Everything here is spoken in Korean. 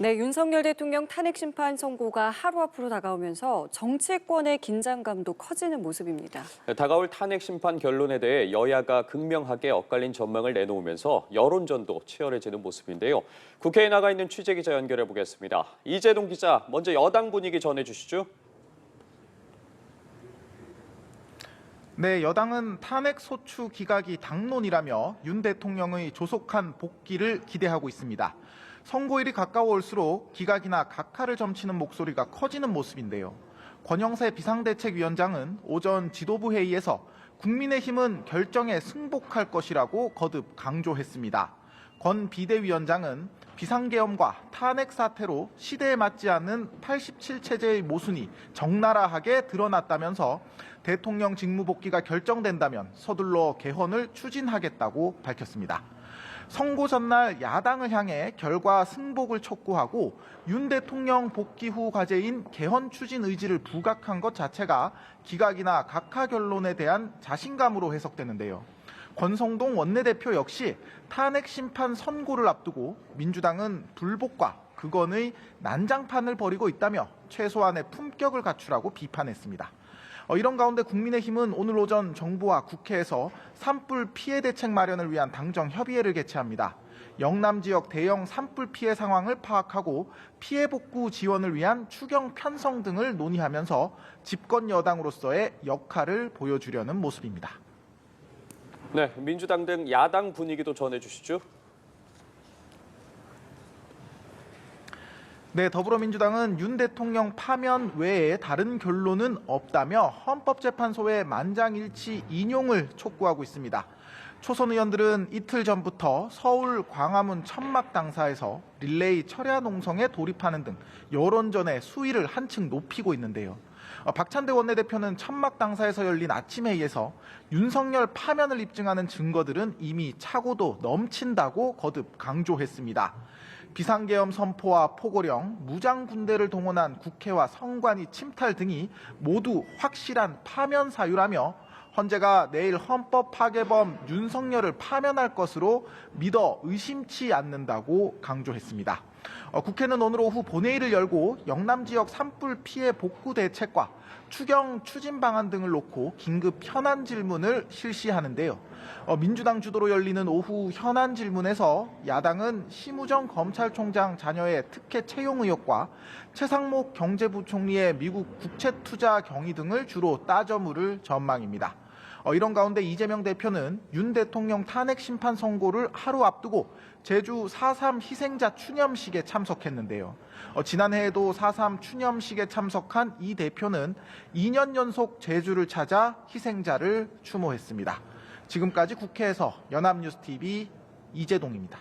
네, 윤석열 대통령 탄핵 심판 선고가 하루 앞으로 다가오면서 정치권의 긴장감도 커지는 모습입니다. 다가올 탄핵 심판 결론에 대해 여야가 극명하게 엇갈린 전망을 내놓으면서 여론전도 치열해지는 모습인데요. 국회에 나가 있는 취재기자 연결해 보겠습니다. 이재동 기자, 먼저 여당 분위기 전해주시죠. 네, 여당은 탄핵 소추 기각이 당론이라며 윤 대통령의 조속한 복귀를 기대하고 있습니다. 선고일이 가까워올수록 기각이나 각하를 점치는 목소리가 커지는 모습인데요. 권영세 비상대책위원장은 오전 지도부 회의에서 국민의힘은 결정에 승복할 것이라고 거듭 강조했습니다. 권 비대위원장은 비상계엄과 탄핵 사태로 시대에 맞지 않는 87체제의 모순이 적나라하게 드러났다면서 대통령 직무 복귀가 결정된다면 서둘러 개헌을 추진하겠다고 밝혔습니다. 선고 전날 야당을 향해 결과 승복을 촉구하고 윤 대통령 복귀 후 과제인 개헌 추진 의지를 부각한 것 자체가 기각이나 각하 결론에 대한 자신감으로 해석되는데요. 권성동 원내대표 역시 탄핵 심판 선고를 앞두고 민주당은 불복과 극언의 난장판을 벌이고 있다며 최소한의 품격을 갖추라고 비판했습니다. 이런 가운데 국민의힘은 오늘 오전 정부와 국회에서 산불 피해 대책 마련을 위한 당정 협의회를 개최합니다. 영남 지역 대형 산불 피해 상황을 파악하고 피해 복구 지원을 위한 추경 편성 등을 논의하면서 집권 여당으로서의 역할을 보여주려는 모습입니다. 네, 민주당 등 야당 분위기도 전해주시죠. 네, 더불어민주당은 윤 대통령 파면 외에 다른 결론은 없다며 헌법재판소의 만장일치 인용을 촉구하고 있습니다. 초선 의원들은 이틀 전부터 서울 광화문 천막당사에서 릴레이 철야 농성에 돌입하는 등 여론전의 수위를 한층 높이고 있는데요. 박찬대 원내대표는 천막당사에서 열린 아침 회의에서 윤석열 파면을 입증하는 증거들은 이미 차고도 넘친다고 거듭 강조했습니다. 비상계엄 선포와 포고령, 무장군대를 동원한 국회와 성관이 침탈 등이 모두 확실한 파면 사유라며 헌재가 내일 헌법 파괴범 윤석열을 파면할 것으로 믿어 의심치 않는다고 강조했습니다. 국회는 오늘 오후 본회의를 열고 영남 지역 산불 피해 복구 대책과 추경 추진 방안 등을 놓고 긴급 현안 질문을 실시하는데요. 민주당 주도로 열리는 오후 현안 질문에서 야당은 심우정 검찰총장 자녀의 특혜 채용 의혹과 최상목 경제부총리의 미국 국채투자 경위 등을 주로 따져 물을 전망입니다. 이런 가운데 이재명 대표는 윤 대통령 탄핵 심판 선고를 하루 앞두고 제주 4.3 희생자 추념식에 참석했는데요. 지난해에도 4.3 추념식에 참석한 이 대표는 2년 연속 제주를 찾아 희생자를 추모했습니다. 지금까지 국회에서 연합뉴스TV 이재동입니다.